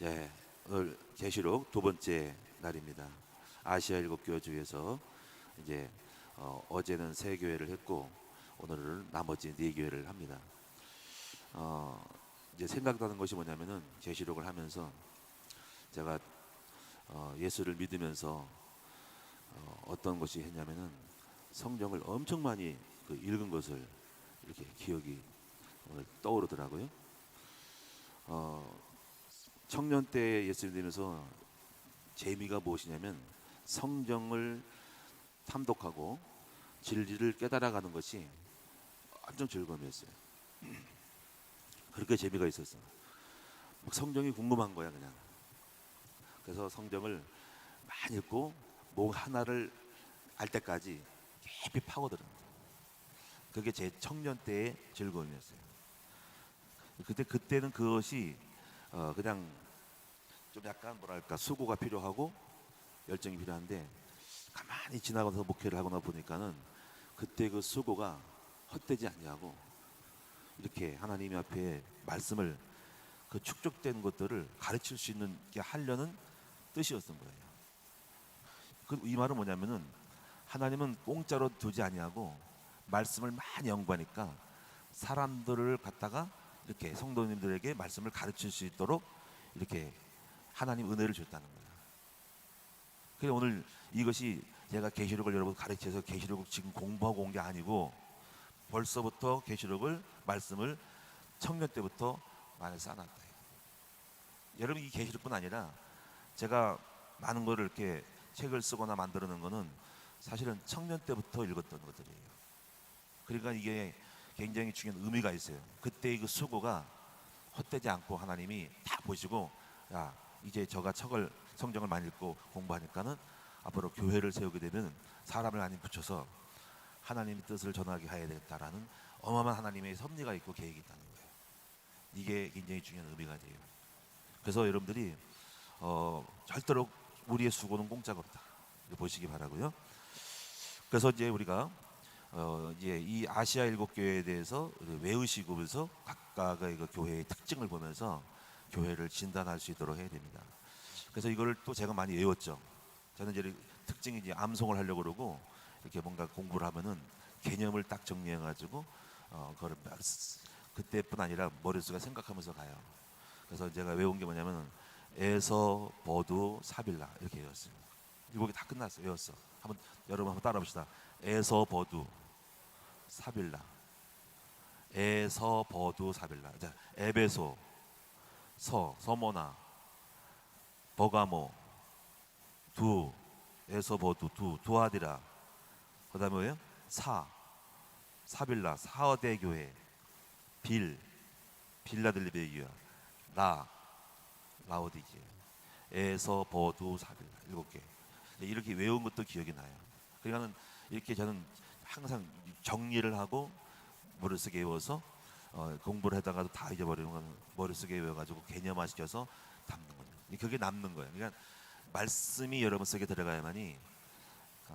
예, 오늘 계시록 두 번째 날입니다. 아시아 일곱 교회 중에서 이제 어제는 세 교회를 했고 오늘은 나머지 네 교회를 합니다. 어, 이제 생각나는 것이 뭐냐면은 계시록을 하면서 제가 예수를 믿으면서 어떤 것이 했냐면은 성경을 엄청 많이 읽은 것을 이렇게 기억이 오늘 떠오르더라고요. 청년 때 예수 믿으면서 재미가 무엇이냐면 성경을 탐독하고 진리를 깨달아가는 것이 완전 즐거움이었어요. 그렇게 재미가 있었어. 막 성경이 궁금한 거야 그냥. 그래서 성경을 많이 읽고 뭐 하나를 알 때까지 깊이 파고들어. 그게 제 청년 때의 즐거움이었어요. 그때는 그것이 그냥 좀 약간 뭐랄까 수고가 필요하고 열정이 필요한데 가만히 지나가서 목회를 하거나 보니까는 그때 그 수고가 헛되지 않냐고 이렇게 하나님 앞에 말씀을 그 축적된 것들을 가르칠 수 있는 게 하려는 뜻이었던 거예요. 이 말은 뭐냐면은 하나님은 공짜로 두지 아니하고 말씀을 많이 연구하니까 사람들을 갖다가 이렇게 성도님들에게 말씀을 가르칠 수 있도록 이렇게 하나님 은혜를 줬다는 거예요. 그래서 오늘 이것이 제가 계시록을 여러분 가르쳐서 계시록을 지금 공부하고 온 게 아니고 벌써부터 계시록을 말씀을 청년 때부터 많이 쌓아놨다. 여러분 이 계시록뿐 아니라 제가 많은 거를 이렇게 책을 쓰거나 만들어 놓은 거는 사실은 청년 때부터 읽었던 것들이에요. 그러니까 이게 굉장히 중요한 의미가 있어요. 그때의 그 수고가 헛되지 않고 하나님이 다 보시고 야 이제 저가 책을 성경을 많이 읽고 공부하니까는 앞으로 교회를 세우게 되면 사람을 많이 붙여서 하나님의 뜻을 전하게 해야 되겠다라는 어마어마한 하나님의 섭리가 있고 계획이 있다는 거예요. 이게 굉장히 중요한 의미가 돼요. 그래서 여러분들이 절대로 우리의 수고는 공짜가 없다. 보시기 바라고요. 그래서 이제 우리가 이제 이 아시아 일곱 교회에 대해서 외우시고 그래서 각각의 그 교회의 특징을 보면서 교회를 진단할 수 있도록 해야 됩니다. 그래서 이거를 또 제가 많이 외웠죠. 저는 이제 특징이 이제 암송을 하려고 그러고 이렇게 뭔가 공부를 하면은 개념을 딱 정리해가지고 그걸 그때뿐 아니라 머릿속에 생각하면서 가요. 그래서 제가 외운 게 뭐냐면 에서 버두 사빌라 이렇게 외웠어요. 일곱이 다 끝났어요. 외웠어. 여러분 한번 따라 봅시다. 에서 버두 사빌라. 에서 버두 사빌라. 자, 에베소 서모나 버가모 에서 버두 두아디라. 그다음에 뭐예요? 사빌라 사어대 교회 빌라델비아 라오디게 에서 버두 사빌라 7개. 이렇게 외운 것도 기억이 나요. 그러니까는 이렇게 저는 항상 정리를 하고 머릿속에 외워서 공부를 하다가도 다 잊어버리는 건 머릿속에 외워가지고 개념화시켜서 담는 거예요. 그게 남는 거예요. 그러니까 말씀이 여러분 속에 들어가야만이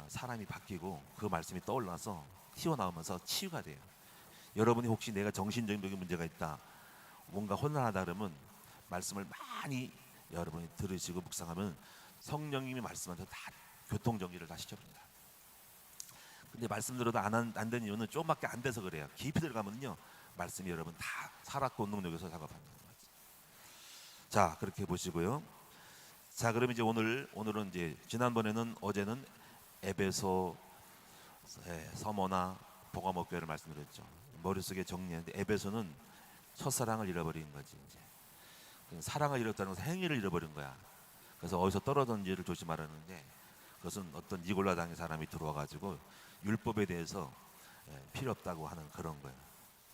사람이 바뀌고 그 말씀이 떠올라서 튀어나오면서 치유가 돼요. 여러분이 혹시 내가 정신적인 문제가 있다, 뭔가 혼란하다 그러면 말씀을 많이 여러분이 들으시고 묵상하면 성령님이 말씀하셔서 다 교통정리를 다 시켜줍니다. 근데 말씀 들어도 안 되는 이유는 조금밖에 안 돼서 그래요. 깊이 들어가면요 말씀이 여러분 다 살았고 능력에서 작업하는 거예요. 자 그렇게 보시고요. 자 그럼 이제 오늘은 이제 어제는 에베소 서머나 보가모 교회를 말씀드렸죠. 머릿속에 정리했는데 에베소는 첫사랑을 잃어버린 거지. 이제 사랑을 잃었다는 것은 행위를 잃어버린 거야. 그래서 어디서 떨어졌는지를 조심하라는데 그것은 어떤 니골라 당의 사람이 들어와가지고 율법에 대해서 필요 없다고 하는 그런 거야.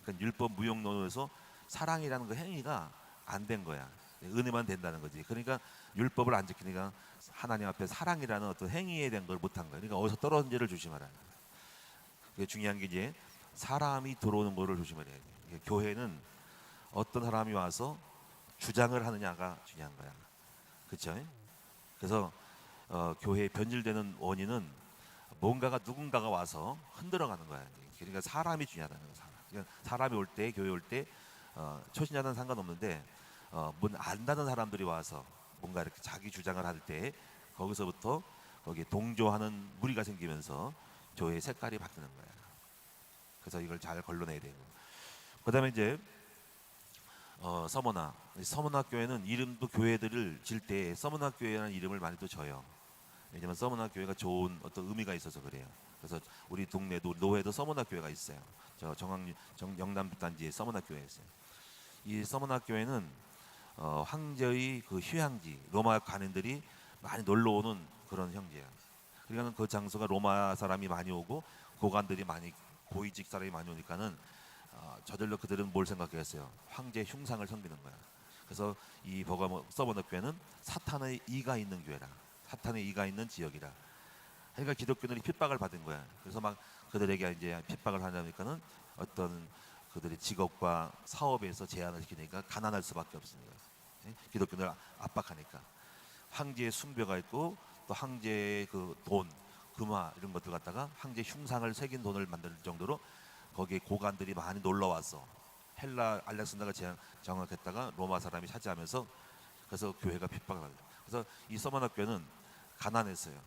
그러니까 율법 무용론에서 사랑이라는 그 행위가 안 된 거야. 은혜만 된다는 거지. 그러니까 율법을 안 지키니까 하나님 앞에 사랑이라는 어떤 행위에 대한 걸 못한 거야. 그러니까 어디서 떨어졌는지를 조심하라는 거야. 그게 중요한 게 이제 사람이 들어오는 거를 조심해야 돼. 교회는 어떤 사람이 와서 주장을 하느냐가 중요한 거야. 그렇죠? 그래서 교회에 변질되는 원인은 뭔가가 누군가가 와서 흔들어가는 거야. 그러니까 사람이 중요하다는 거야. 그러니까 사람이 올 때, 교회 올 때 초신자는 상관없는데 문 안다는 사람들이 와서 뭔가 이렇게 자기 주장을 할 때 거기서부터 거기에 동조하는 무리가 생기면서 교회의 색깔이 바뀌는 거야. 그래서 이걸 잘 걸러내야 되고. 그다음에 이제 서문학 교회는 이름도 교회들을 질 때 서문학 교회라는 이름을 많이 또 져요. 왜냐면 서문학 교회가 좋은 어떤 의미가 있어서 그래요. 그래서 우리 동네도 노회도 서문학 교회가 있어요. 저 영남 단지에 서문학 교회가 있어요. 이 서문학 교회는 황제의 그 휴양지, 로마 관인들이 많이 놀러 오는 그런 형제야. 그러니까 그 장소가 로마 사람이 많이 오고 고관들이 많이 고위직 사람이 많이 오니까는 저절로 그들은 뭘 생각했어요? 황제 흉상을 섬기는 거야. 그래서 이 서문학 교회는 사탄의 이가 있는 교회라. 사탄의 이가 있는 지역이라. 그러니까 기독교인들이 핍박을 받은 거야. 그래서 막 그들에게 이제 핍박을 하니까는 어떤 그들의 직업과 사업에서 제한을 시키니까 가난할 수밖에 없습니다. 기독교인을 압박하니까 황제의 숭배가 있고 또 황제의 그 돈, 금화 이런 것들 갖다가 황제 흉상을 새긴 돈을 만들 정도로 거기에 고관들이 많이 놀러 와서 헬라 알렉산더가 장악했다가 로마 사람이 차지하면서 그래서 교회가 핍박을 받아요. 그래서 이 서문학 교회는 가난했어요.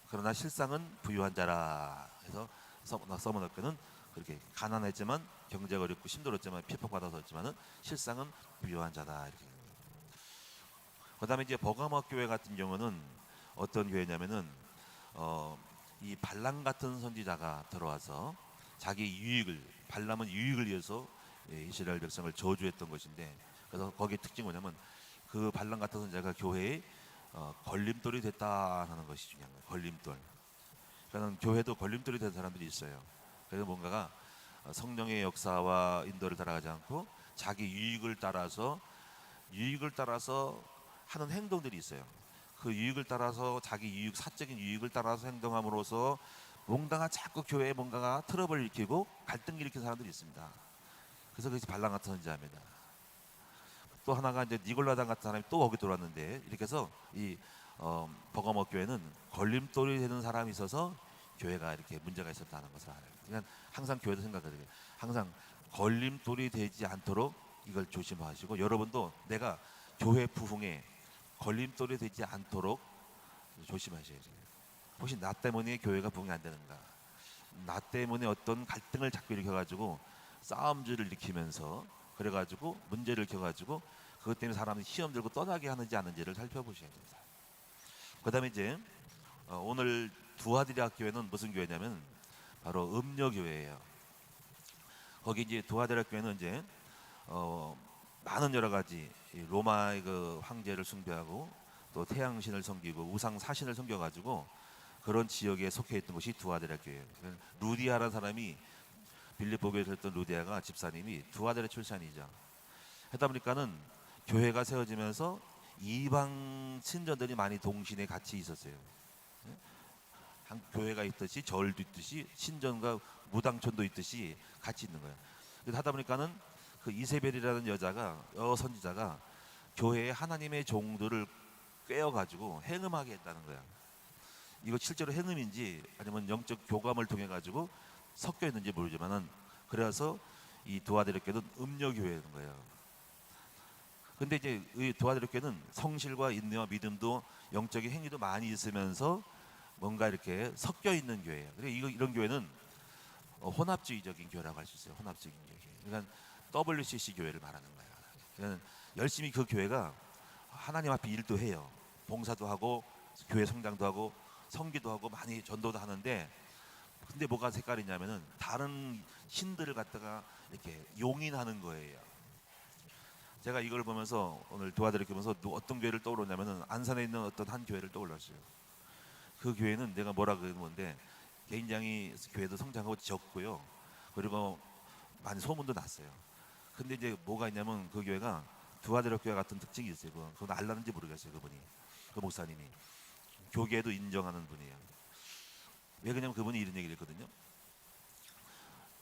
그러나 실상은 부유한 자라 해서 서문학 교회는 그렇게 가난했지만 경제가 어렵고 힘들었지만 핍박받았었지만은 실상은 부유한 자다 이렇게. 그다음에 이제 버가모 교회 같은 경우는 어떤 교회냐면은 이 발람 같은 선지자가 들어와서 자기 유익을 발람은 유익을 위해서 이스라엘 백성을 저주했던 것인데 그래서 거기에 특징이 뭐냐면 그 발람 같은 선지자가 교회에 걸림돌이 됐다는 것이 중요한 거예요. 걸림돌. 그러니까 교회도 걸림돌이 된 사람들이 있어요. 그래서 뭔가가 성령의 역사와 인도를 따라가지 않고 자기 유익을 따라서 하는 행동들이 있어요. 그 유익을 따라서 자기 유익, 사적인 유익을 따라서 행동함으로써 뭔가가 자꾸 교회에 뭔가가 트러블을 일으키고 갈등을 일으키는 사람들이 있습니다. 그래서 그것이 발람 같은 선지자입니다. 또 하나가 이제 니골라당 같은 사람이 또 거기 들어왔는데 이렇게 해서 이 버가모 교회는 걸림돌이 되는 사람이 있어서 교회가 이렇게 문제가 있었다는 것을 알아요. 그러니까 항상 교회도 생각해야 돼요. 항상 걸림돌이 되지 않도록 이걸 조심하시고 여러분도 내가 교회 부흥에 걸림돌이 되지 않도록 조심하셔야 돼요. 혹시 나 때문에 교회가 부흥이 안 되는가? 나 때문에 어떤 갈등을 자꾸 일으켜가지고 싸움질을 일으키면서 그래가지고 문제를 일으켜가지고 그것 때문에 사람이 시험 들고 떠나게 하는지 아닌지를 살펴보셔야 됩니다. 그다음에 이제 오늘 두아디라 교회는 무슨 교회냐면 바로 음녀 교회예요. 거기 이제 두아디라 교회는 이제 많은 여러 가지 로마의 그 황제를 숭배하고 또 태양신을 섬기고 우상 사신을 섬겨가지고 그런 지역에 속해 있던 곳이 두아디라 교회예요. 루디아라는 사람이 빌립보 교회에 있던 루디아가 집사님이 두아디라 출신이죠. 하다 보니까는 교회가 세워지면서 이방 신전들이 많이 동시에 같이 있었어요. 한 교회가 있듯이 절도 있듯이 신전과 무당촌도 있듯이 같이 있는 거예요. 그래서 하다 보니까는 그 이세벨이라는 선지자가 교회에 하나님의 종들을 꿰어가지고 행음하게 했다는 거야. 이거 실제로 행음인지 아니면 영적 교감을 통해 가지고 섞여 있는지 모르지만은 그래서 이 두아디라 교회는 음녀 교회인 거예요. 근데 이제 이 두아디라 교회는 성실과 인내와 믿음도 영적인 행위도 많이 있으면서 뭔가 이렇게 섞여 있는 교회예요. 그래서 이런 교회는 혼합주의적인 교회라고 할 수 있어요. 혼합적인 교회. 그러니까 WCC 교회를 말하는 거예요. 그러니까 열심히 그 교회가 하나님 앞에 일도 해요. 봉사도 하고 교회 성장도 하고 성기도 하고 많이 전도도 하는데 근데 뭐가 색깔이냐면은 다른 신들을 갖다가 이렇게 용인하는 거예요. 제가 이걸 보면서 오늘 도와드리면서 어떤 교회를 떠올렸냐면은 안산에 있는 어떤 한 교회를 떠올렸어요. 그 교회는 내가 뭐라 그러는데 굉장히 교회도 성장하고 적고요. 그리고 많이 소문도 났어요. 근데 이제 뭐가 있냐면 그 교회가 두아디라 교회 같은 특징이 있어요. 그건 알라는지 모르겠어요. 그분이 그 목사님이 교계도 인정하는 분이에요. 왜 그러냐면 그분이 이런 얘기를 했거든요.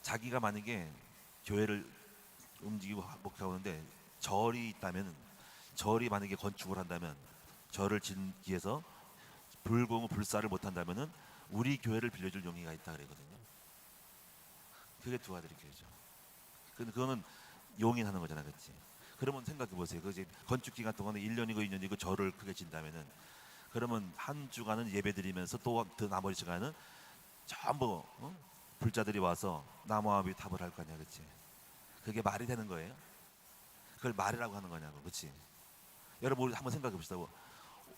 자기가 만약에 교회를 움직이고 목회하는데 절이 있다면 절이 만약에 건축을 한다면 절을 짓기 위해서 불공 불사를 못한다면은 우리 교회를 빌려줄 용의가 있다 그러거든요. 그게 두아디라 교회죠. 근데 그거는 용인하는 거잖아, 그렇지? 그러면 생각해 보세요. 그 이제 건축 기간 동안에 1년이고 2년이고 절을 크게 진다면은 그러면 한 주간은 예배 드리면서 또 그 나머지 시간은 전부 불자들이 와서 나무아비 탑을 할 거냐, 그렇지? 그게 말이 되는 거예요? 그걸 말이라고 하는 거냐고, 그렇지? 여러분 우리 한번 생각해 봅시다.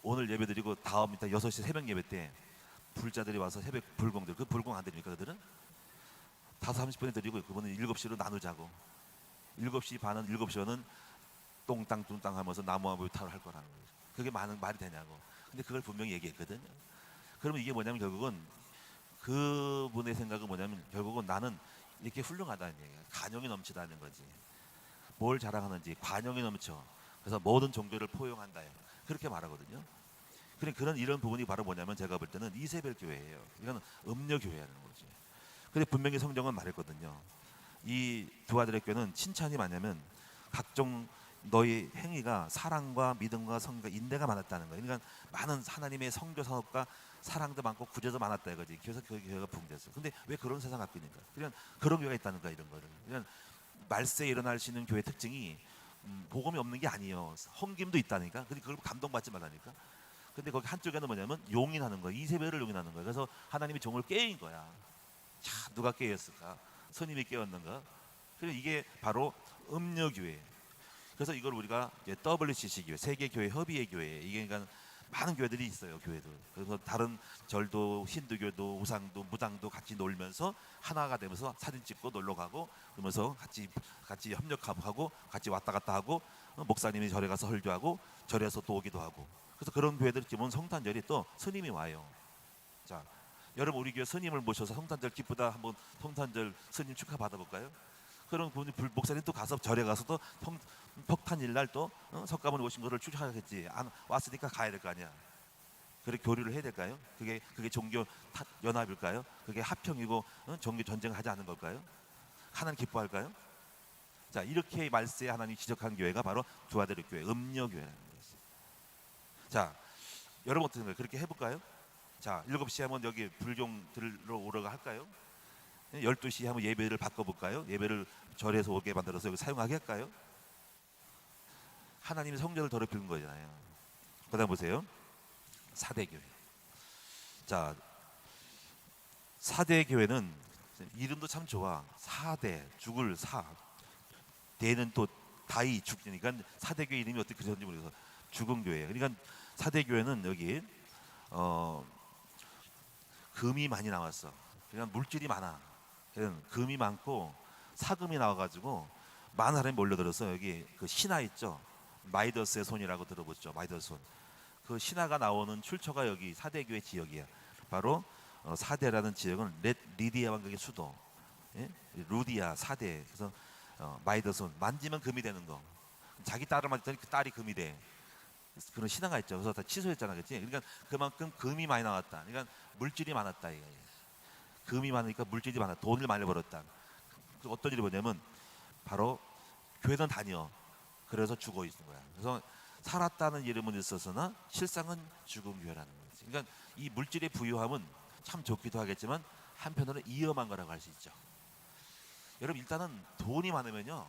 오늘 예배 드리고 다음 이따 6시 새벽 예배 때 불자들이 와서 새벽 불공들, 그 불공 안 드립니까 그들은? 5:30분에 드리고 그분은 7시로 나누자고. 7시 반은 7시 반은 똥땅 뚱땅 하면서 나무아비 탑을 할 거라는 거예요. 그게 말이 되냐고. 근데 그걸 분명히 얘기했거든요. 그러면 이게 뭐냐면 결국은 그분의 생각은 뭐냐면 결국은 나는 이렇게 훌륭하다는 얘기야. 관용이 넘치다는 거지. 뭘 자랑하는지 관용이 넘쳐. 그래서 모든 종교를 포용한다. 그렇게 말하거든요. 그런 이런 부분이 바로 뭐냐면 제가 볼 때는 이세벨 교회예요. 이건 음녀 교회라는 거지. 근데 분명히 성경은 말했거든요. 이 두 아들의 교회는 칭찬이 많냐면 각종 너희 행위가 사랑과 믿음과 성과 인내가 많았다는 거예요. 그러니까 많은 하나님의 성교 사업과 사랑도 많고 구제도 많았다 이거지. 그래서 그 교회가 붕괴했어. 근데 왜 그런 세상 갖고 있는가? 그냥 그런 교회가 있다는 거야 이런 거를. 그냥 말세에 일어날 수 있는 교회 특징이 복음이 없는 게 아니에요. 헝김도 있다니까. 근데 그걸 감동받지 말라니까. 근데 거기 한쪽에는 뭐냐면 용인하는 거야. 이세벨을 용인하는 거야. 그래서 하나님이 종을 깨인 거야. 자, 누가 깨었을까? 스님이 깨었는가? 그래서 이게 바로 음녀교회. 그래서 이걸 우리가 이제 WCC 교회, 세계교회 협의회 교회, 이게 그러니까 많은 교회들이 있어요. 교회도. 그래서 다른 절도, 힌두교도, 우상도, 무당도 같이 놀면서 하나가 되면서 사진 찍고 놀러 가고 그러면서 같이 협력하고 같이 왔다 갔다 하고 목사님이 절에 가서 설교하고 절에서 또 오기도 하고. 그래서 그런 교회들 기본 성탄절이 또 스님이 와요. 자, 여러분 우리 교회 스님을 모셔서 성탄절 기쁘다 한번 성탄절 스님 축하 받아볼까요? 그런 분이 목사님 또 가서 절에 가서 또 폭탄일 날 또 석가모니 오신 거를 축하하겠지. 안 왔으니까 가야 될 거 아니야. 그렇게 교류를 해야 될까요? 그게 종교 연합일까요? 그게 합평이고 종교 전쟁을 하지 않는 걸까요? 하나님 기뻐할까요? 자, 이렇게 말세에 하나님 지적한 교회가 바로 두 아들의 교회, 음녀 교회라는 거였어요. 자, 여러분 어떻게 생각해요? 그렇게 해볼까요? 자, 7시에 한번 여기 불경 들러 오라고 할까요? 12시에 한번 예배를 바꿔볼까요? 예배를 절에서 오게 만들어서 여기 사용하게 할까요? 하나님의 성전을 더럽히는 거잖아요. 그다음 보세요. 사대교회. 자, 사대교회는 이름도 참 좋아. 사대, 죽을 사. 대는 또 다이 죽으니까 사대교회 이름이 어떻게 그랬는지 모르겠어. 죽은 교회. 그러니까 사대교회는 여기 금이 많이 나왔어. 그러니까 물질이 많아. 금이 많고 사금이 나와가지고 많은 사람이 몰려들어서 여기 그 신하 있죠. 마이더스의 손이라고 들어보죠. 마이더스 손. 그 신하가 나오는 출처가 여기 사대교회 지역이야. 바로 사대라는 지역은 리디아 왕국의 수도. 예? 루디아 사대. 그래서 마이더손 만지면 금이 되는 거. 자기 딸을 만졌더니 그 딸이 금이 돼. 그런 신화가 있죠. 그래서 다 취소했잖아, 그렇지? 그러니까 그만큼 금이 많이 나왔다. 그러니까 물질이 많았다 이거. 금이 많으니까 물질이 많아. 돈을 많이 벌었다. 어떤 일이 뭐냐면 바로 교회는 다녀. 그래서 죽어 있는 거야. 그래서 살았다는 이름은 있었으나 실상은 죽은 교회라는 거지. 그러니까 이 물질의 부유함은 참 좋기도 하겠지만 한편으로는 위험한 거라고 할 수 있죠. 여러분 일단은 돈이 많으면요.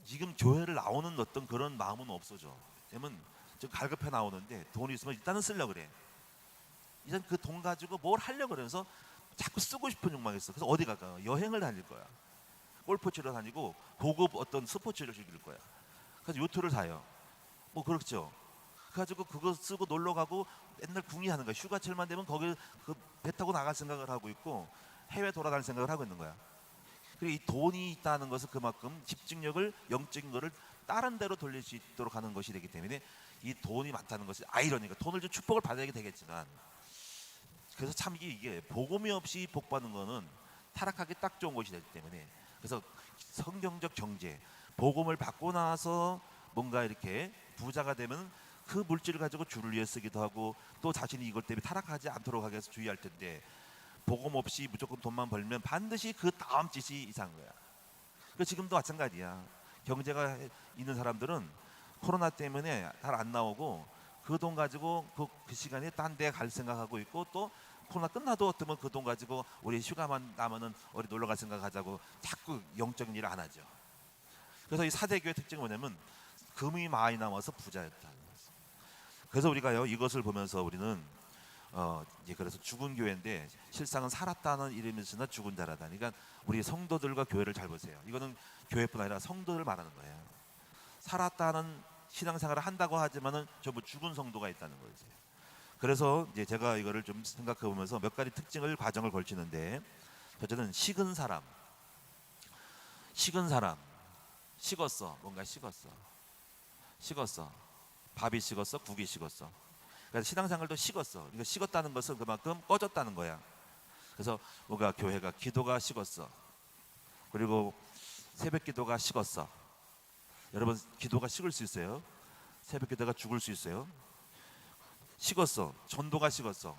지금 교회를 나오는 어떤 그런 마음은 없어져. 왜냐면 좀 갈급해 나오는데 돈이 있으면 일단은 쓰려고 그래. 일단 그 돈 가지고 뭘 하려고 그러면서 자꾸 쓰고 싶은 욕망이 있어. 그래서 어디 갈까? 여행을 다닐 거야. 골프 치러 다니고 고급 어떤 스포츠를 즐길 거야. 그래서 요트를 사요. 뭐 그렇죠. 그래가지고 그거 쓰고 놀러 가고 맨날 궁리하는 거야. 휴가철만 되면 거기 그 배 타고 나갈 생각을 하고 있고 해외 돌아다닐 생각을 하고 있는 거야. 그리고 이 돈이 있다는 것은 그만큼 집중력을 영적인 거를 다른 데로 돌릴 수 있도록 하는 것이 되기 때문에 이 돈이 많다는 것이 아이러니까 돈을 좀 축복을 받아야 되겠지만 그래서 참 이게 복음이 없이 복 받는 거는 타락하기 딱 좋은 것이 되기 때문에 그래서 성경적 정제 복음을 받고 나서 뭔가 이렇게 부자가 되면 그 물질을 가지고 주를 위해 쓰기도 하고 또 자신이 이것 때문에 타락하지 않도록 하기 위해서 주의할 텐데 복음 없이 무조건 돈만 벌면 반드시 그 다음 짓이 이상한 거야. 그 지금도 마찬가지야. 경제가 있는 사람들은 코로나 때문에 잘 안 나오고 그 돈 가지고 그 시간에 딴 데 갈 생각하고 있고 또 코로나 끝나도 어쩌면 그 돈 가지고 우리 휴가만 나면은 어디 놀러 갈 생각하자고 자꾸 영적인 일을 안 하죠. 그래서 이 사대교의 특징은 뭐냐면 금이 많이 남아서 부자였다. 그래서 우리가요 이것을 보면서 우리는 이제 그래서 죽은 교회인데 실상은 살았다는 이름이으나 죽은 자라다. 그러니까 우리 성도들과 교회를 잘 보세요. 이거는 교회뿐 아니라 성도를 말하는 거예요. 살았다는 신앙생활을 한다고 하지만은 전부 죽은 성도가 있다는 거죠. 그래서 이제 제가 이거를 좀 생각해 보면서 몇 가지 특징을 과정을 걸치는데, 첫째는 식은 사람, 식었어, 뭔가 식었어, 밥이 식었어, 국이 식었어. 그래서 신앙생활도 식었어. 그러니까 식었다는 것은 그만큼 꺼졌다는 거야. 그래서 뭔가 교회가 기도가 식었어. 그리고 새벽 기도가 식었어. 여러분 기도가 식을 수 있어요. 새벽 기도가 죽을 수 있어요. 식었어. 전도가 식었어.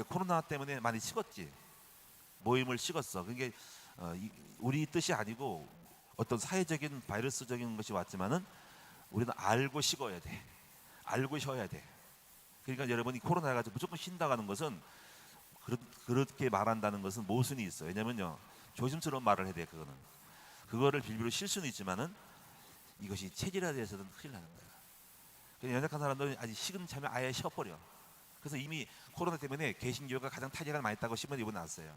코로나 때문에 많이 식었지. 모임을 식었어. 그게 우리 뜻이 아니고 어떤 사회적인 바이러스적인 것이 왔지만은 우리는 알고 식어야 돼. 알고 쉬어야 돼. 그러니까 여러분이 코로나 가지고 무조건 쉰다고 하는 것은 그렇게 말한다는 것은 모순이 있어요. 왜냐면요 조심스러운 말을 해야 돼. 그거를 빌미로 쉴 수는 있지만은 이것이 체질화돼서는 큰일 나는 거야. 그냥 연약한 사람들은 아직 식은 참에 아예 쉬어버려. 그래서 이미 코로나 때문에 개신교가 가장 타격을 많이 했다고 신문에 이번 나왔어요.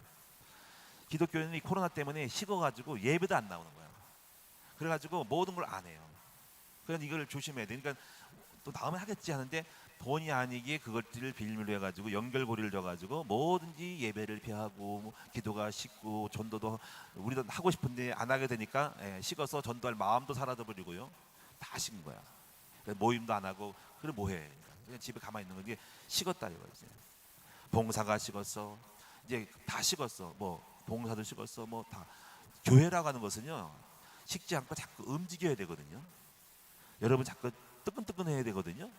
기독교는 이 코로나 때문에 식어가지고 예배도 안 나오는 거야. 그래가지고 모든 걸 안 해요. 그러니까 이걸 조심해야 돼. 그러니까 또 나오면 하겠지 하는데 본의 아니게 그것들을 빌미로 해가지고 연결고리를 줘가지고 뭐든지 예배를 피하고 뭐 기도가 식고 전도도 우리도 하고 싶은데 안 하게 되니까 식어서 전도할 마음도 사라져 버리고요. 다 식은 거야. 모임도 안 하고 그래 뭐해? 그냥 집에 가만히 있는 게 식었다 이거지. 봉사가 식었어. 이제 다 식었어. 뭐 봉사도 식었어. 뭐 다. 교회라고 하는 것은요 식지 않고 자꾸 움직여야 되거든요. 여러분 자꾸 뜨끈뜨끈해야 되거든요.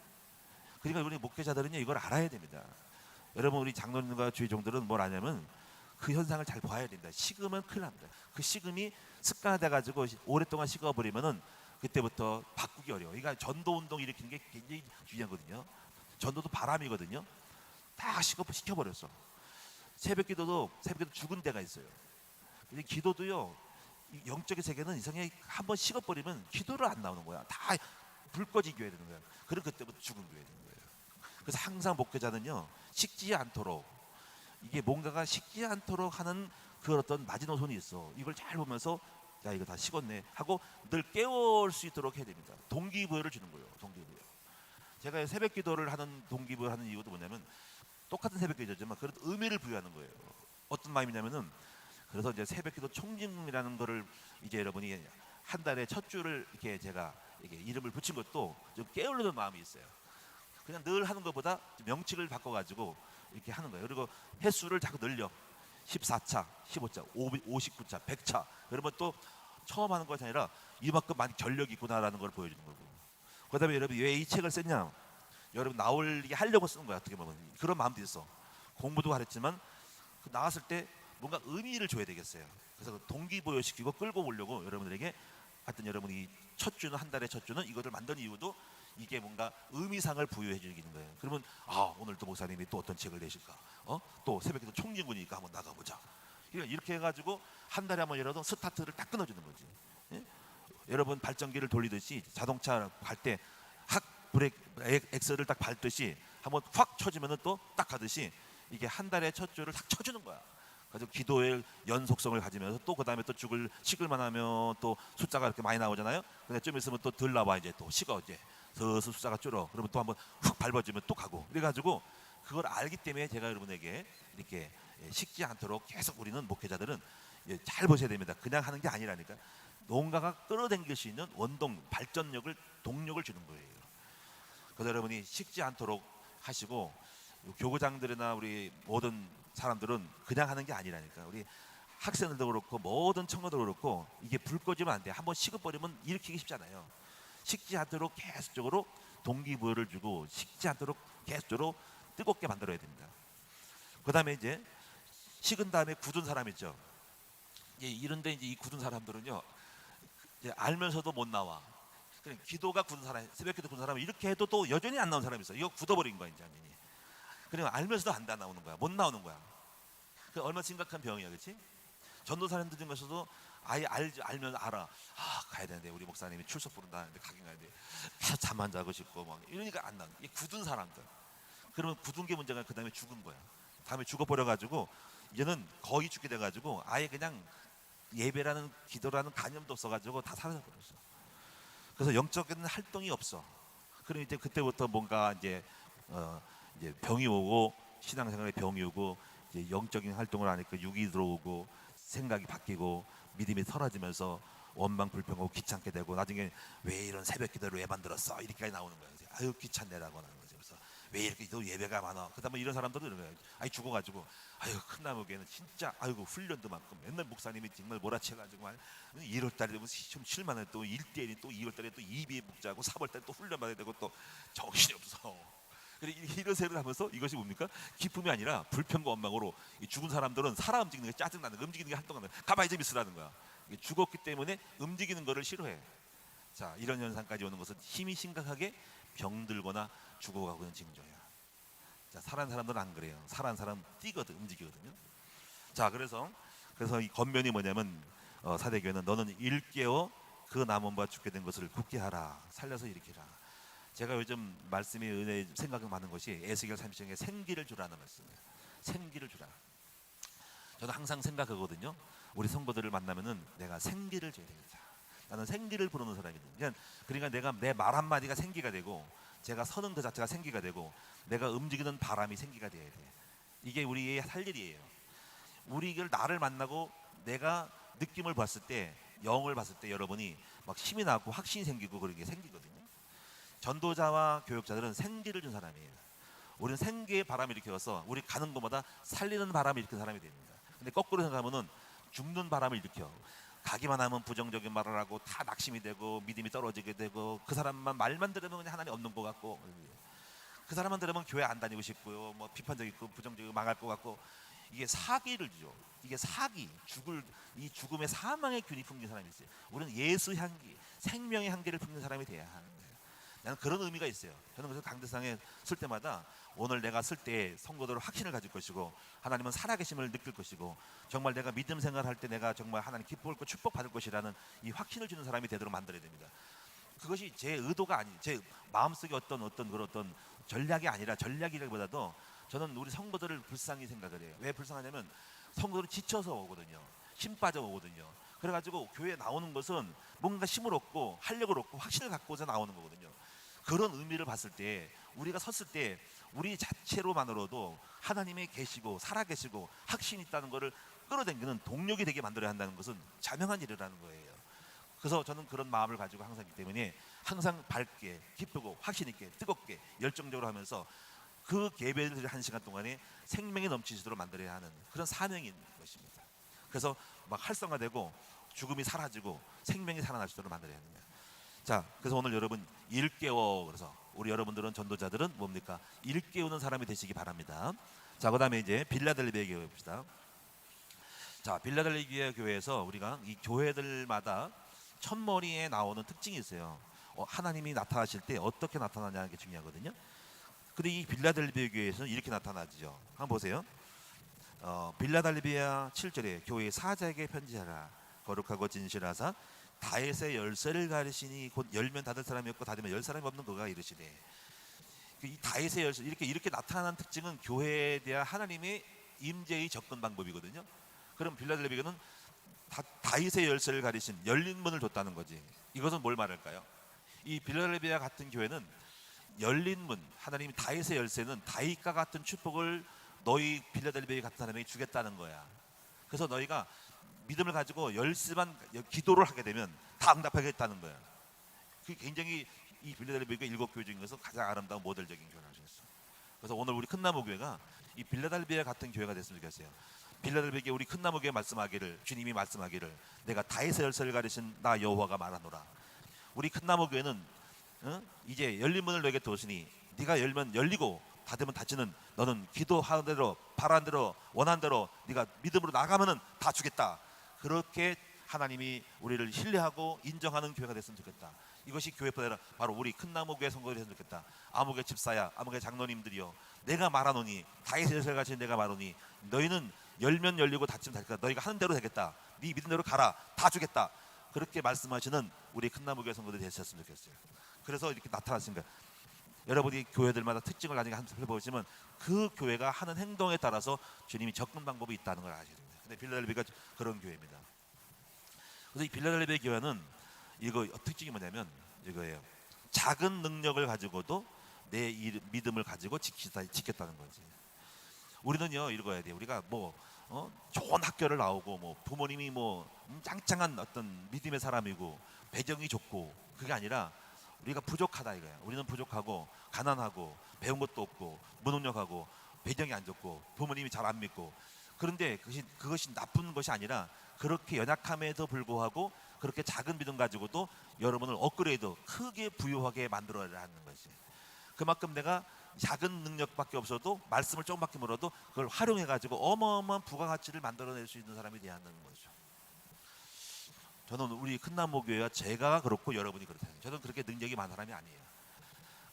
그러니까 우리 목회자들은요 이걸 알아야 됩니다. 여러분 우리 장로님과 주의 종들은 뭘 아냐면 그 현상을 잘 봐야 된다. 식으면 큰일 납니다. 그 식음이 습관화돼 가지고 오랫동안 식어버리면은 그때부터 바꾸기 어려워. 그러니까 전도 운동 일으키는 게 굉장히 중요하거든요. 전도도 바람이거든요. 다 식혀버렸어. 새벽기도 죽은 데가 있어요. 근데 기도도요 영적인 세계는 이상하게 한번 식어버리면 기도를 안 나오는 거야. 다 불 꺼지게 해야 되는 거야. 그럼 그때부터 죽은 교회가 되는 거예요. 그래서 항상 목회자는요 식지 않도록, 이게 뭔가가 식지 않도록 하는 그 어떤 마지노선이 있어. 이걸 잘 보면서 야 이거 다 식었네 하고 늘 깨울 수 있도록 해야 됩니다. 동기부여를 주는 거예요. 동기부여. 제가 새벽 기도를 하는 동기부여 하는 이유도 뭐냐면 똑같은 새벽 기도지만 그런 의미를 부여하는 거예요. 어떤 마음이냐면은 그래서 이제 새벽 기도 총징이라는 거를 이제 여러분이 한 달에 첫 주를 이렇게 제가 이렇게 이름을 붙인 것도 좀 깨우려는 마음이 있어요. 그냥 늘 하는 것보다 명칭을 바꿔가지고 이렇게 하는 거예요. 그리고 횟수를 자꾸 늘려. 14차, 15차, 59차, 100차. 그러면 또 처음 하는 것이 아니라 이만큼 많이 전력이 있구나라는 걸 보여주는 거고. 그 다음에 여러분 왜 이 책을 썼냐? 여러분 나올게 하려고 쓰는 거야. 어떻게 보면 그런 마음도 있어. 공부도 잘했지만 나왔을 때 뭔가 의미를 줘야 되겠어요. 그래서 동기부여시키고 끌고 오려고 여러분들에게 하여튼 여러분이 첫 주는 한 달의 첫 주는 이것을 만든 이유도 이게 뭔가 의미상을 부여해 주는 거예요. 그러면 오늘 또 목사님이 또 어떤 책을 내실까? 또 새벽에도 총진군이니까 한번 나가보자. 이렇게 해가지고 한 달에 한번 이라도 스타트를 딱 끊어주는 거지. 예? 여러분 발전기를 돌리듯이 자동차 갈 때 확 브레이크 엑셀을 딱 밟듯이 한번 확 쳐주면은 또 딱 가듯이 이게 한 달의 첫 주를 딱 쳐주는 거야. 그래서 기도의 연속성을 가지면서 또 그 다음에 또 식을만 하면 또 숫자가 이렇게 많이 나오잖아요. 근데 좀 있으면 또 덜 나와 이제 또 식어 이제 서서 숫자가 줄어. 그러면 또 한번 훅 밟아주면 또 가고. 그래가지고 그걸 알기 때문에 제가 여러분에게 이렇게 식지 않도록 계속 우리는 목회자들은 잘 보셔야 됩니다. 그냥 하는 게 아니라니까. 뭔가가 끌어당길 수 있는 원동 발전력을 동력을 주는 거예요. 그래서 여러분이 식지 않도록 하시고 교구장들이나 우리 모든 사람들은 그냥 하는 게 아니라니까. 우리 학생들도 그렇고 모든 청년도 그렇고 이게 불 꺼지면 안 돼. 한번 식어버리면 일으키기 쉽잖아요. 식지 않도록 계속적으로 동기부여를 주고 식지 않도록 계속적으로 뜨겁게 만들어야 됩니다. 그 다음에 이제 식은 다음에 굳은 사람 있죠. 이런데 이제 이 굳은 사람들은요 이제 알면서도 못 나와. 그냥 기도가 굳은 사람, 새벽기도 굳은 사람은 이렇게 해도 또 여전히 안 나오는 사람이 있어. 이거 굳어버린 거야 이제. 그냥 알면서도 안 나오는 거야. 못 나오는 거야. 그 얼마나 심각한 병이야, 그렇지? 전도사님들 중에서도 아예 알면 알아. 가야 되는데 우리 목사님이 출석 부른다 하는데 가긴 가야 돼. 계속 잠만 자고 싶고 막 이러니까 안 나는. 이 굳은 사람들. 그러면 굳은 게 문제가 그 다음에 죽은 거야. 다음에 죽어버려가지고 이제는 거의 죽게 돼가지고 아예 그냥 예배라는 기도라는 개념도 없어가지고 다 사라져버렸어. 그래서 영적인 활동이 없어. 그럼 이제 그때부터 뭔가 이제 병이 오고 신앙생활에 병이 오고 이제 영적인 활동을 하니까 육이 들어오고 생각이 바뀌고 믿음이 사라지면서 원망 불평하고 귀찮게 되고 나중에 왜 이런 새벽 기도를 왜 만들었어 이렇게까지 나오는 거야. 아유 귀찮네라고 하는 거지. 그래서 왜 이렇게 또 예배가 많아. 그다음에 이런 사람들은 이런 거야. 아니 죽어가지고 아유 큰 나무교회는 진짜 아이고 훈련도 많고 맨날 목사님이 정말 몰아치해가지고 1월달에 되면 좀 쉴만해 또 1대1이 또 2월달에 또 2비에 묵자고 3월달에 또 훈련 받아야 되고 또 정신이 없어. 이런 세를 하면서 이것이 뭡니까? 기쁨이 아니라 불평과 원망으로 죽은 사람들은 살아 움직이는 게 짜증나는 거, 움직이는 게 활동하는 거, 가만히 좀 있으라는 거야. 죽었기 때문에 움직이는 거를 싫어해. 자, 이런 현상까지 오는 것은 힘이 심각하게 병들거나 죽어가고 있는 징조야. 자, 살아난 사람들은 안 그래요. 살아난 사람 뛰거든, 움직이거든요. 자, 그래서 이 겉면이 뭐냐면 사대교회는 너는 일깨어 그 남원과 죽게 된 것을 굳게 하라. 살려서 일으키라. 제가 요즘 말씀이 은혜 생각이 많은 것이 에스겔 30장에 생기를 주라는 말씀이에요. 생기를 주라. 저는 항상 생각하거든요. 우리 성도들을 만나면은 내가 생기를 줘야 되겠다. 나는 생기를 부르는 사람이거든요. 그러니까 내가 내 말 한마디가 생기가 되고 제가 서는 그 자체가 생기가 되고 내가 움직이는 바람이 생기가 돼야 돼. 이게 우리의 할 일이에요. 우리를 나를 만나고 내가 느낌을 봤을 때 영을 봤을 때 여러분이 막 힘이 나고 확신이 생기고 그런 게 생기거든요. 전도자와 교육자들은 생기를 준 사람이에요. 우리는 생기의 바람을 일으켜서 우리 가는 곳마다 살리는 바람을 일으키는 사람이 됩니다. 근데 거꾸로 생각하면은 죽는 바람을 일으켜. 가기만 하면 부정적인 말을 하고 다 낙심이 되고 믿음이 떨어지게 되고 그 사람만 말만 들으면 그냥 하나님 없는 것 같고 그 사람만 들으면 교회 안 다니고 싶고요. 뭐 비판적이고 부정적이고 망할 것 같고 이게 사기를 주죠. 이게 사기, 이 죽음의 사망의 균이 품는 사람이 있어요. 우리는 예수 향기, 생명의 향기를 품는 사람이 돼야 하는 거예요. 나는 그런 의미가 있어요. 저는 그래서 강대상에 쓸 때마다 오늘 내가 쓸 때 성도들은 확신을 가질 것이고 하나님은 살아계심을 느낄 것이고 정말 내가 믿음 생활할 때 내가 정말 하나님 기뻐할 것 축복받을 것이라는 이 확신을 주는 사람이 되도록 만들어야 됩니다. 그것이 제 의도가 아니, 제 마음속에 어떤 그런 전략이 아니라 전략이라기보다도 저는 우리 성도들을 불쌍히 생각을 해요. 왜 불쌍하냐면 성도들은 지쳐서 오거든요. 힘 빠져 오거든요. 그래가지고 교회에 나오는 것은 뭔가 힘을 얻고 활력을 얻고 확신을 갖고서 나오는 거거든요. 그런 의미를 봤을 때 우리가 섰을 때 우리 자체로만으로도 하나님이 계시고 살아계시고 확신이 있다는 것을 끌어당기는 동력이 되게 만들어야 한다는 것은 자명한 일이라는 거예요. 그래서 저는 그런 마음을 가지고 항상 있기 때문에 항상 밝게 기쁘고 확신 있게 뜨겁게 열정적으로 하면서 그 예배를 한 시간 동안에 생명이 넘치시도록 만들어야 하는 그런 사명인 것입니다. 그래서 막 활성화되고 죽음이 사라지고 생명이 살아나시도록 만들어야 합니다. 자, 그래서 오늘 여러분 일깨워. 그래서 우리 여러분들은 전도자들은 뭡니까? 일깨우는 사람이 되시기 바랍니다. 자, 그다음에 이제 빌라델비아 교회 봅시다. 자, 빌라델비아 교회에서 우리가 이 교회들마다 첫머리에 나오는 특징이 있어요. 하나님이 나타나실 때 어떻게 나타나냐는 게 중요하거든요. 근데 이 빌라델비아 교회에서는 이렇게 나타나죠. 한번 보세요. 빌라델비아 7절에 교회 사자에게 편지하라. 거룩하고 진실하사 다윗의 열쇠를 가리시니 곧 열면 닫을 사람이 없고 닫으면 열 사람이 없는 그가 이르시되. 이 다윗의 열쇠 이렇게 나타나는 특징은 교회에 대한 하나님의 임재의 접근 방법이거든요. 그럼 빌라델비아는 다윗의 열쇠를 가리신 열린 문을 뒀다는 거지. 이것은 뭘 말할까요? 이 빌라델비아 같은 교회는 열린 문, 하나님이 다윗의 열쇠는 다윗과 같은 축복을 너희 빌라델비아 같은 사람에게 주겠다는 거야. 그래서 너희가 믿음을 가지고 열심만 기도를 하게 되면 다 응답하겠다는 거야. 그게 굉장히 이 빌라델비아가 7교회 중에서 가장 아름다운 모델적인 교회라고 했어. 그래서 오늘 우리 큰나무 교회가 이 빌라델비아 같은 교회가 됐으면 좋겠어요. 빌라델비아에 우리 큰나무 교회 말씀하기를, 주님이 말씀하기를 내가 다윗의 열쇠를 가리신 나 여호와가 말하노라. 우리 큰나무 교회는 이제 열린 문을 너에게 두었으니 네가 열면 열리고 닫으면 닫히는 너는 기도하는 대로 바라는 대로 원하는 대로 네가 믿음으로 나가면은 다 주겠다. 그렇게 하나님이 우리를 신뢰하고 인정하는 교회가 됐으면 좋겠다. 이것이 교회뿐 아니라 바로 우리 큰나무교회 성도들이 됐으면 좋겠다. 아무개 집사야, 아무개 장로님들이여, 내가 말하노니 다윗의 열쇠를 가진 내가 말하노니 너희는 열면 열리고 닫히면 닫힐까. 너희가 하는 대로 되겠다. 네 믿은 대로 가라. 다 주겠다. 그렇게 말씀하시는 우리 큰나무교회 성도들이 되셨으면 좋겠어요. 그래서 이렇게 나타났습니다. 여러분이 교회들마다 특징을 가지고 한번 살펴보시면 그 교회가 하는 행동에 따라서 주님이 접근 방법이 있다는 걸 아셔야 됩니다. 근데 빌라델비가 그런 교회입니다. 그래서 이 빌라델비아 교회는 이거 특징이 뭐냐면 이거예요. 작은 능력을 가지고도 내 믿음을 가지고 지켰다는 거지. 우리는요 이거야 돼요. 우리가 뭐 좋은 학교를 나오고 뭐 부모님이 뭐 짱짱한 어떤 믿음의 사람이고 배경이 좋고 그게 아니라 우리가 부족하다 이거야. 우리는 부족하고 가난하고 배운 것도 없고 무능력하고 배경이 안 좋고 부모님이 잘 안 믿고 그런데 그것이 나쁜 것이 아니라 그렇게 연약함에도 불구하고 그렇게 작은 믿음 가지고도 여러분을 업그레이드 크게 부유하게 만들어야 하는 것이. 그만큼 내가 작은 능력밖에 없어도 말씀을 조금밖에 물어도 그걸 활용해 가지고 어마어마한 부가가치를 만들어낼 수 있는 사람이 되어야 하는 거죠. 저는 우리 큰나무교회와 제가 그렇고 여러분이 그렇다. 저는 그렇게 능력이 많은 사람이 아니에요.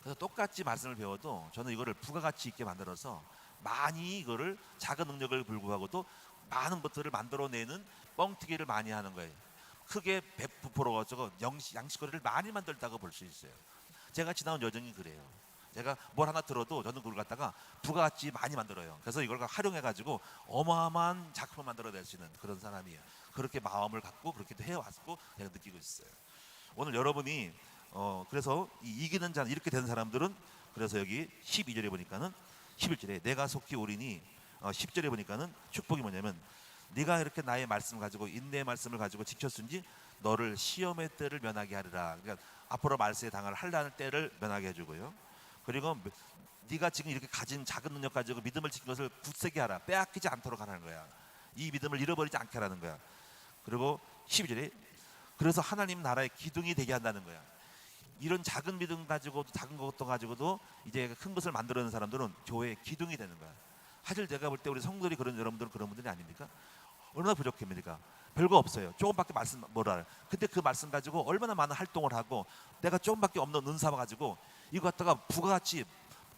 그래서 똑같이 말씀을 배워도 저는 이거를 부가가치 있게 만들어서 많이 이거를 작은 능력을 불구하고도 많은 것들을 만들어내는 뻥튀기를 많이 하는 거예요. 크게 부풀어가지고 양식거리를 많이 만들다고 볼 수 있어요. 제가 지나온 여정이 그래요. 제가 뭘 하나 들어도 저는 그걸 갖다가 부가가치 많이 만들어요. 그래서 이걸 활용해가지고 어마어마한 작품을 만들어낼 수 있는 그런 사람이에요. 그렇게 마음을 갖고 그렇게 해왔고 제가 느끼고 있어요. 오늘 여러분이 그래서 이기는 자는 이렇게 된 사람들은 그래서 여기 12절에 보니까는 11절에 내가 속히 오리니 10절에 보니까는 축복이 뭐냐면 네가 이렇게 나의 말씀을 가지고 인내의 말씀을 가지고 지켰은지 너를 시험의 때를 면하게 하리라. 그러니까 앞으로 말세에 당할 한란의 때를 면하게 해주고요. 그리고 네가 지금 이렇게 가진 작은 능력 가지고 믿음을 지킨 것을 굳세게 하라. 빼앗기지 않도록 하라는 거야. 이 믿음을 잃어버리지 않게 하라는 거야. 그리고 12절에 그래서 하나님 나라의 기둥이 되게 한다는 거야. 이런 작은 믿음 가지고도 작은 것도 가지고도 이제 큰 것을 만들어내는 사람들은 교회의 기둥이 되는 거야. 사실 제가 볼 때 우리 성도들이 그런 여러분들은 그런 분들이 아닙니까? 얼마나 부족합니까? 별거 없어요. 조금밖에 말씀 뭐라. 근데 그 말씀 가지고 얼마나 많은 활동을 하고 내가 조금밖에 없는 은사 가지고 이거 갖다가 부가가치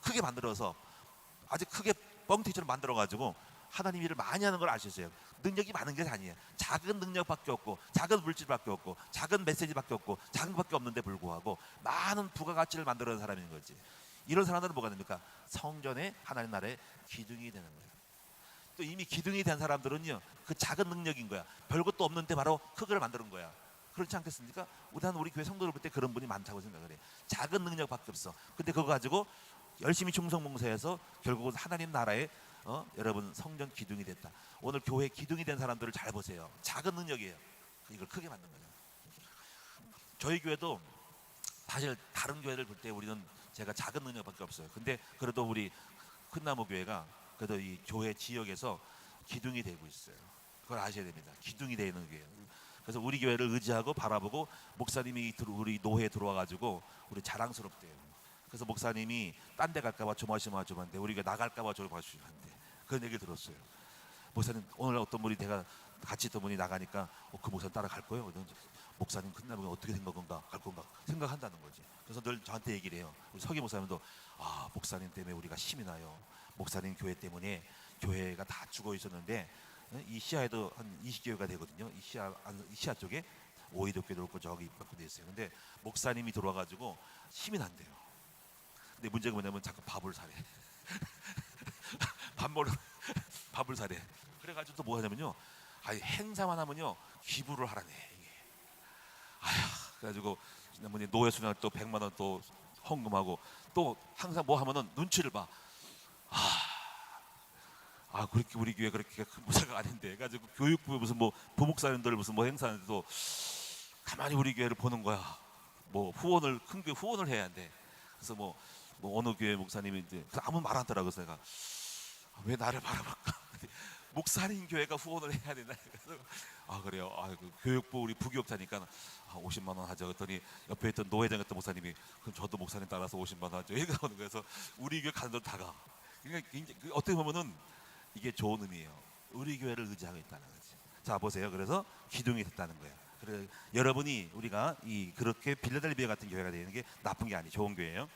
크게 만들어서 아주 크게 뻥튀기처럼 만들어 가지고 하나님 일을 많이 하는 걸 아시죠? 능력이 많은 게 아니에요. 작은 능력밖에 없고 작은 물질밖에 없고 작은 메시지밖에 없고 작은 것밖에 없는데 불구하고 많은 부가가치를 만들어낸 사람인 거지. 이런 사람들은 뭐가 됩니까? 성전의 하나님 나라의 기둥이 되는 거예요. 또 이미 기둥이 된 사람들은요 그 작은 능력인 거야. 별것도 없는데 바로 크기를 만드는 거야. 그렇지 않겠습니까? 우리 교회 성도들 볼 때 그런 분이 많다고 생각을 해. 작은 능력밖에 없어. 근데 그거 가지고 열심히 충성봉사해서 결국은 하나님 나라의 여러분 성전 기둥이 됐다. 오늘 교회 기둥이 된 사람들을 잘 보세요. 작은 능력이에요. 이걸 크게 만든 거예요. 저희 교회도 사실 다른 교회를 볼 때 우리는 제가 작은 능력밖에 없어요. 근데 그래도 우리 큰나무 교회가 그래도 이 교회 지역에서 기둥이 되고 있어요. 그걸 아셔야 됩니다. 기둥이 되는 교회. 그래서 우리 교회를 의지하고 바라보고 목사님이 우리 노회에 들어와 가지고 우리 자랑스럽대요. 그래서 목사님이 딴 데 갈까봐 조마조마한데 우리 교회 나갈까봐 조마조마한데 그런 얘기를 들었어요. 목사님 오늘 어떤 분이 내가 같이 있던 분이 나가니까 그 목사님 따라갈 거예요. 목사님 끝나면 어떻게 된 건가 갈 건가 생각한다는 거지. 그래서 늘 저한테 얘기를 해요. 우리 서기 목사님도 목사님 때문에 우리가 힘이 나요. 목사님 교회 때문에 교회가 다 죽어 있었는데 이 시야에도 한 20개회가 되거든요. 이 시야 쪽에 오이도 교회도 있고 저기 몇군 돼 있어요. 근데 목사님이 들어와가지고 힘이 난대요. 근데 문제가 뭐냐면 자꾸 밥을 사래. 밥을 사래. 그래가지고 또 뭐 하냐면요. 행사만 하면요 기부를 하라네. 이게. 그래가지고 노예 수당 또 100만 원 또 헌금하고 또 항상 뭐 하면은 눈치를 봐. 그렇게 우리 교회 그렇게 큰 부자가 아닌데, 그래가지고 교육부에 무슨 뭐 부목사님들 무슨 뭐 행사하는데도 가만히 우리 교회를 보는 거야. 뭐 후원을 큰 교회 후원을 해야 한대. 그래서 뭐 어느 교회 목사님이 이제 아무 말 안 하더라고요. 그래서 내가 왜 나를 바라볼까? 목사님 교회가 후원을 해야 되나? 그래서 그래요. 그 교육부 우리 부교육자니까 50만 원 하죠. 그랬더니 옆에 있던 노회장했던 목사님이 그럼 저도 목사님 따라서 50만 원 하죠. 얘가 오는 거예요. 그래서 우리 교회 가는 데로 다가. 그러니까 어떻게 보면은 이게 좋은 의미예요. 우리 교회를 의지하고 있다는 거지. 자 보세요. 그래서 기둥이 됐다는 거예요. 그래 여러분이 우리가 그렇게 빌라델비아 같은 교회가 되는 게 나쁜 게 아니, 좋은 교회예요.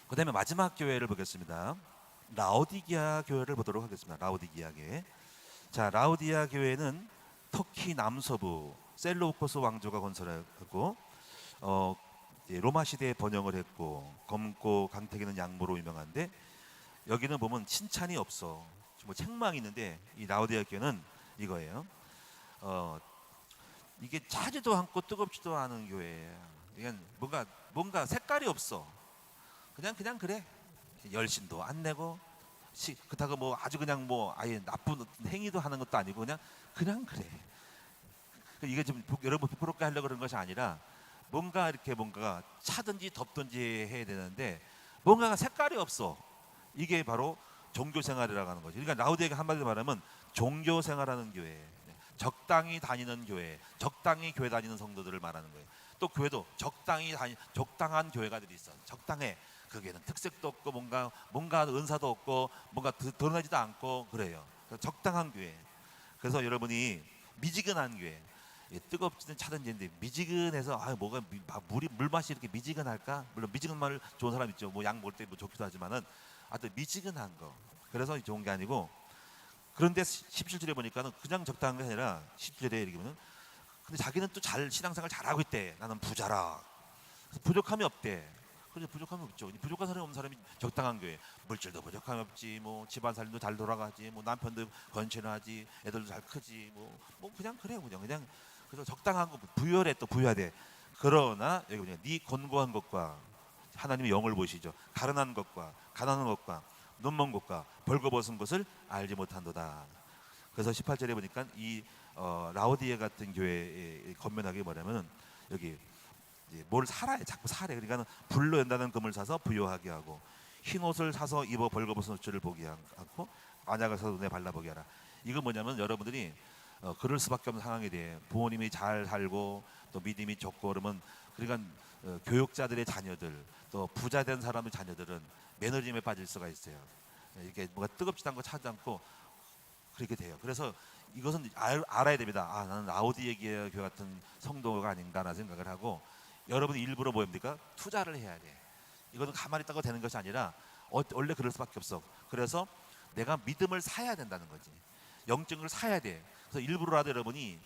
그다음에 마지막 교회를 보겠습니다. 라오디게아 교회를 보도록 하겠습니다. 라오디게아 교회. 자, 라오디게아 교회는 터키 남서부 셀루코스 왕조가 건설했고 로마 시대에 번영을 했고 검고 강태기는 양모로 유명한데, 여기는 보면 칭찬이 없어. 뭐 책망이 있는데 이 라오디게아 교회는 이거예요. 이게 차지도 않고 뜨겁지도 않은 교회예요. 이건 뭔가 색깔이 없어. 그냥 그래. 열심도 안 내고 그렇다고 뭐 아주 그냥 뭐 아예 나쁜 행위도 하는 것도 아니고 그냥 그래. 이게 좀 여러분 부끄럽게 하려고 그런 것이 아니라 뭔가 차든지 덥든지 해야 되는데 뭔가가 색깔이 없어. 이게 바로 종교 생활이라고 하는 거죠. 그러니까 라우디게가 한마디로 말하면 종교 생활하는 교회, 적당히 다니는 교회, 적당히 교회 다니는 성도들을 말하는 거예요. 또 교회도 적당한 교회가들이 있어. 적당해. 거기에는 특색도 없고 뭔가 은사도 없고 뭔가 드러나지도 않고 그래요. 적당한 교회. 그래서 여러분이 미지근한 교회, 뜨겁지든 차든지 미지근해서 물 맛이 이렇게 미지근할까? 물론 미지근 말 좋은 사람 있죠. 뭐 양 먹을 때 뭐 좋기도 하지만은 하여튼 미지근한 거. 그래서 좋은 게 아니고, 그런데 17절에 보니까는 그냥 적당한 게 아니라 17절에 이렇게 보면 근데 자기는 또 신앙생활 잘하고 있대. 나는 부자라. 부족함이 없대. 그래서 부족함이 없죠. 부족한 사람이 없는 사람이 적당한 교회. 물질도 부족함이 없지. 뭐 집안 살림도 잘 돌아가지. 뭐 남편도 건실하지. 애들도 잘 크지. 뭐 그냥 그래 그냥. 그래서 적당한 거 부여래. 또 부여돼. 그러나 여기 보면 네 곤고한 것과 하나님의 영을 보시죠. 가련한 것과 가난한 것과 눈먼 것과 벌거벗은 것을 알지 못한도다. 그래서 18절에 보니까 이 라오디게 같은 교회의 건면하게 뭐냐면은 여기 뭘 사래. 자꾸 사래. 그러니까 불로 연다는 금을 사서 부요하게 하고, 흰 옷을 사서 입어 벌거벗은 옷을 보게 하고, 안약을 사서 눈에 발라보게 하라. 이건 뭐냐면 여러분들이 그럴 수밖에 없는 상황에 대해 부모님이 잘 살고 또 믿음이 좋고 그러면, 그러니까 교육자들의 자녀들 또 부자 된 사람의 자녀들은 매너리즘에 빠질 수가 있어요. 이렇게 뭔가 뜨겁지도 않고 차지 않고 그렇게 돼요. 그래서 이것은 알아야 됩니다. 나는 라오디게아 교회 같은 성도가 아닌가라는 생각을 하고, 여러분이 일부러 뭐입니까? 투자를 해야 돼. 이거는 가만히 있다고 되는 것이 아니라 원래 그럴 수밖에 없어. 그래서 내가 믿음을 사야 된다는 거지. 영적을 사야 돼. 그래서 일부러라도 여러분이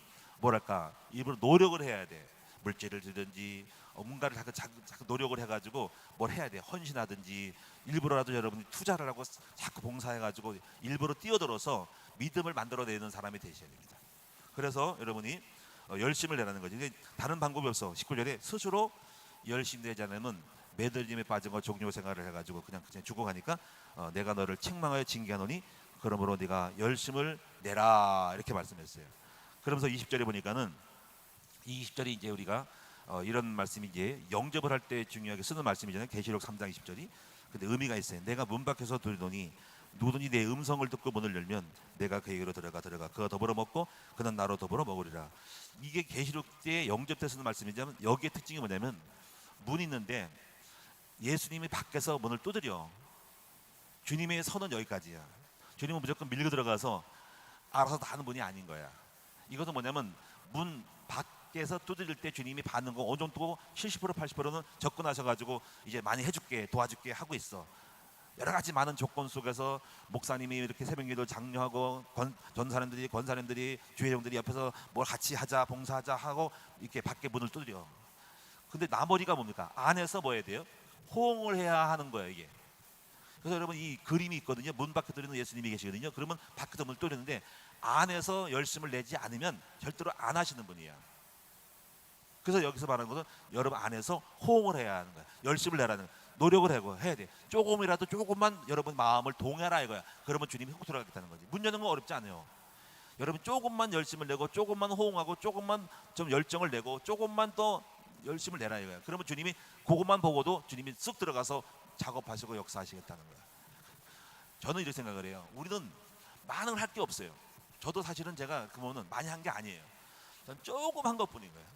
일부러 노력을 해야 돼. 물질을 주든지 뭔가를 자꾸 노력을 해가지고 뭘 해야 돼. 헌신하든지 일부러라도 여러분이 투자를 하고 자꾸 봉사해가지고 일부러 뛰어들어서 믿음을 만들어내는 사람이 되셔야 됩니다. 그래서 여러분이 열심을 내라는 거죠. 다른 방법이 없어. 19절에 스스로 열심히 내지 않으면 매들림에 빠진 거 종교 생활을 해가지고 그냥 죽어가니까 내가 너를 책망하여 징계하노니 그러므로 네가 열심을 내라, 이렇게 말씀했어요. 그러면서 20절에 보니까는 20절이 이제 우리가 이런 말씀이 이제 영접을 할 때 중요하게 쓰는 말씀이잖아요. 계시록 3장 20절이. 근데 의미가 있어요. 내가 문 밖에서 들으노니 누구든지 내 음성을 듣고 문을 열면 내가 그에게로 들어가 그가 더불어 먹고 그는 나로 더불어 먹으리라. 이게 계시록 때 영접 때 쓰는 말씀이지만 여기에 특징이 뭐냐면 문이 있는데 예수님이 밖에서 문을 두드려. 주님의 선은 여기까지야. 주님은 무조건 밀고 들어가서 알아서 다 하는 분이 아닌 거야. 이것은 뭐냐면 문 밖에서 두드릴 때 주님이 받는 거 어느 정도 70% 80%는 접근하셔가지고 이제 많이 해줄게 도와줄게 하고 있어. 여러 가지 많은 조건 속에서 목사님이 이렇게 새벽기도 장려하고 권사님들이 주회장들이 옆에서 뭘 같이 하자 봉사하자 하고 이렇게 밖에 문을 두드려. 근데 나머지가 뭡니까? 안에서 뭐 해야 돼요? 호응을 해야 하는 거예요 이게. 그래서 여러분 이 그림이 있거든요. 문 밖에 두드리는 예수님이 계시거든요. 그러면 밖에서 문을 두드리는데 안에서 열심을 내지 않으면 절대로 안 하시는 분이야. 그래서 여기서 말하는 것은 여러분 안에서 호응을 해야 하는 거야. 열심을 내라는 거야. 노력을 해야 돼. 조금만 여러분 마음을 동해라 이거야. 그러면 주님이 훅 들어가겠다는 거지. 문 여는 건 어렵지 않아요. 여러분 조금만 열심을 내고 조금만 호응하고 조금만 좀 열정을 내고 조금만 더 열심을 내라 이거야. 그러면 주님이 그것만 보고도 주님이 쑥 들어가서 작업하시고 역사하시겠다는 거야. 저는 이렇게 생각을 해요. 우리는 많은 걸 할 게 없어요. 저도 사실은 제가 그거는 많이 한 게 아니에요. 전 조금 한 것뿐인 거예요.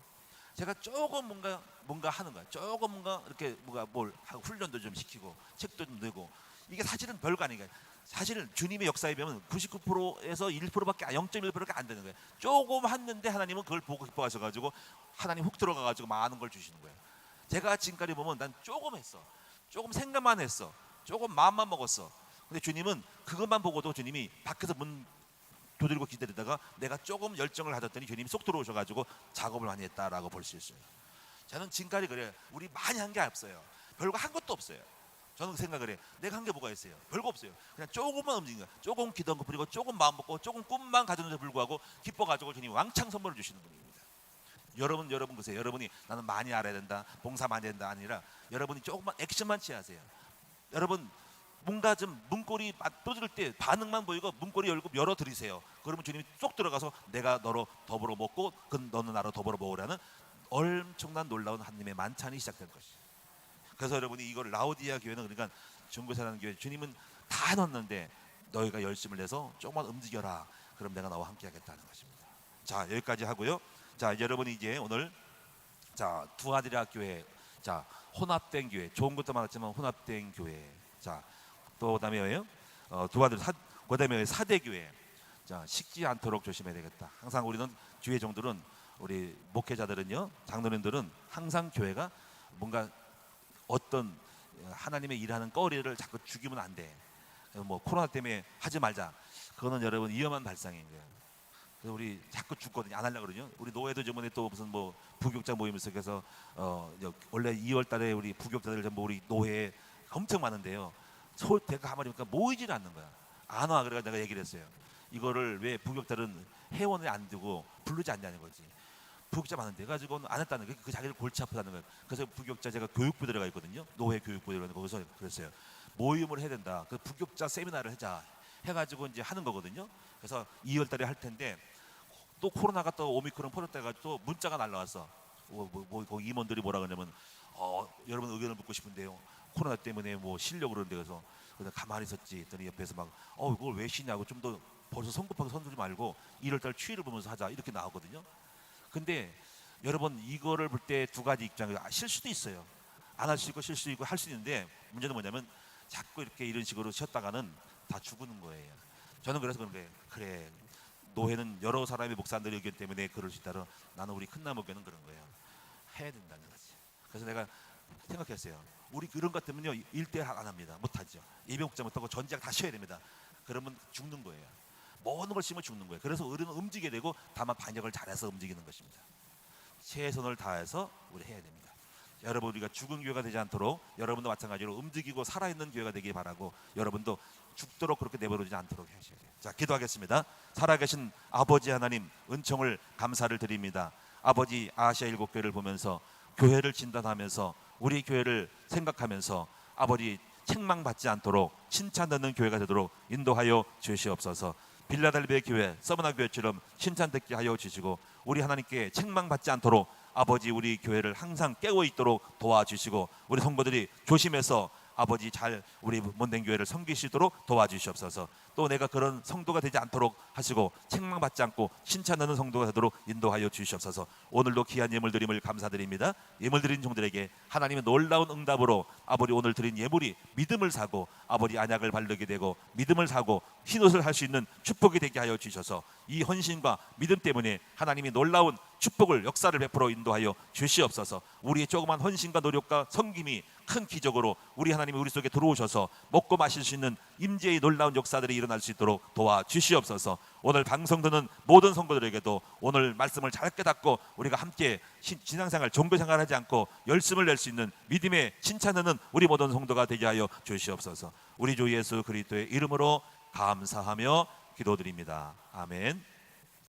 제가 조금 뭔가 하는 거야. 조금 뭔가 이렇게 뭘 하고 훈련도 좀 시키고 책도 좀 내고 이게 사실은 별거 아니에요. 사실은 주님의 역사에 비하면 99%에서 1%밖에 0.1%밖에 안 되는 거예요. 조금 했는데 하나님은 그걸 보고 기뻐하셔가지고 하나님 훅 들어가가지고 많은 걸 주시는 거예요. 제가 지금까지 보면 난 조금 했어. 조금 생각만 했어. 조금 마음만 먹었어. 근데 주님은 그것만 보고도 주님이 밖에서 문 두드리고 기다리다가 내가 조금 열정을 가졌더니 주님이 쏙 들어오셔가지고 작업을 많이 했다라고 볼 수 있어요. 저는 지금까지 그래요. 우리 많이 한 게 없어요. 별거 한 것도 없어요. 저는 그 생각을 해요. 내가 한 게 뭐가 있어요? 별거 없어요. 그냥 조금만 움직이는 거예요. 조금 기도한 거, 그리고 조금 마음 먹고 조금 꿈만 가졌는데 불구하고 기뻐가지고 주님이 왕창 선물을 주시는 분입니다. 여러분 보세요. 여러분이 나는 많이 알아야 된다, 봉사 많이 된다 아니라 여러분이 조금만 액션만 취하세요. 여러분 뭔가 좀 문고리 떠들 때 반응만 보이고 문고리 열어드리세요. 그러면 주님이 쏙 들어가서 내가 너로 더불어 먹고 너는 나로 더불어 먹으라는 엄청난 놀라운 하나님의 만찬이 시작된 것이죠. 그래서 여러분이 이걸 라오디아 교회는 그러니까 중보사라는 교회 주님은 다 해놨는데 너희가 열심을 내서 조금만 움직여라. 그럼 내가 너와 함께 하겠다는 것입니다. 자, 여기까지 하고요. 자, 여러분이 이제 오늘 자, 두아디라 교회, 자, 혼합된 교회, 좋은 것도 많았지만 혼합된 교회. 자, 또 그다음에 뭐예요? 그다음에 사대 교회. 자, 식지 않도록 조심해야 되겠다. 항상 우리는 교회 종들은 우리 목회자들은요, 장로님들은 항상 교회가 뭔가 어떤 하나님의 일하는 거리를 자꾸 죽이면 안 돼. 뭐 코로나 때문에 하지 말자. 그거는 여러분 위험한 발상이에요. 그래서 우리 자꾸 죽거든요. 안 하려고 그러죠. 우리 노회도 저번에 또 무슨 뭐 부교육자 모임을 속에서 원래 2월달에 우리 부교육자들 전부 우리 노회에 엄청 많은데요. 대가 가만히니까 모이질 않는 거야. 안 와. 그래가 내가 얘기를 했어요. 이거를 왜 부교육자들은 회원을 안 두고 부르지 않냐는 거지. 부교육자 많은데 가지고는 안 했다는 거예요. 그 자기를 골치 아프다는 거예요. 그래서 부교육자 제가 교육부 들어가 있거든요. 노회 교육부 들어가 거기서 그랬어요. 모임을 해야 된다. 그 부교육자 세미나를 하자 해가지고 이제 하는 거거든요. 그래서 2월달에 할 텐데 또 코로나가 또 오미크론 퍼졌다가 또 문자가 날라왔어. 거기 임원들이 뭐라 그러냐면 여러분 의견을 묻고 싶은데요. 코로나 때문에 뭐 쉬려고 그러는데 그래서 가만히 있었지. 했더니 옆에서 막 이걸 왜 쉬냐고 좀 더 벌써 성급하게 선두지 말고 1월달 추이를 보면서 하자 이렇게 나오거든요. 근데 여러분 이거를 볼 때 두 가지 입장이 쉴 수도 있어요. 안 할 수 있고 쉴 수 있고 할 수 있는데 문제는 뭐냐면 자꾸 이렇게 이런 식으로 쉬었다가는 다 죽는 거예요. 저는 그래서 그런 거예요. 그래 노회는 여러 사람의 목사님들의 의견 때문에 그럴 수 있다면 나는 우리 큰나무교는 그런 거예요. 해야 된다는 거지. 그래서 내가 생각했어요. 우리 그런 것 때문에요 1대 안 합니다. 못하죠. 예배 목자 못하고 전지학 다 쉬어야 됩니다. 그러면 죽는 거예요. 모든 걸 심어 죽는 거예요. 그래서 우리는 움직여야 되고 다만 반역을 잘해서 움직이는 것입니다. 최선을 다해서 우리 해야 됩니다. 여러분 우리가 죽은 교회가 되지 않도록 여러분도 마찬가지로 움직이고 살아있는 교회가 되길 바라고 여러분도 죽도록 그렇게 내버려두지 않도록 하셔야 돼요. 자, 기도하겠습니다. 살아계신 아버지 하나님 은총을 감사를 드립니다. 아버지 아시아 일곱교회를 보면서 교회를 진단하면서 우리 교회를 생각하면서 아버지 책망받지 않도록 칭찬 듣는 교회가 되도록 인도하여 주시옵소서. 빌라델비아 교회, 서머나 교회처럼 칭찬 듣게 하여 주시고 우리 하나님께 책망받지 않도록 아버지 우리 교회를 항상 깨어 있도록 도와주시고 우리 성도들이 조심해서 아버지 잘 우리 못된 교회를 섬기시도록 도와주시옵소서. 또 내가 그런 성도가 되지 않도록 하시고 책망받지 않고 칭찬하는 성도가 되도록 인도하여 주시옵소서. 오늘도 귀한 예물 드림을 감사드립니다. 예물 드린 종들에게 하나님의 놀라운 응답으로 아버지 오늘 드린 예물이 믿음을 사고 아버지 안약을 바르게 되고 믿음을 사고 흰옷을 할 수 있는 축복이 되게 하여 주셔서 이 헌신과 믿음 때문에 하나님이 놀라운 축복을 역사를 베풀어 인도하여 주시옵소서. 우리의 조그만 헌신과 노력과 섬김이 큰 기적으로 우리 하나님이 우리 속에 들어오셔서 먹고 마실 수 있는 임재의 놀라운 역사들이 일어날 수 있도록 도와주시옵소서. 오늘 방송 듣는 모든 성도들에게도 오늘 말씀을 잘 깨닫고 우리가 함께 신앙생활, 종교생활 하지 않고 열심을 낼 수 있는 믿음의 칭찬하는 우리 모든 성도가 되게 하여 주시옵소서. 우리 주 예수 그리스도의 이름으로 감사하며 기도드립니다. 아멘.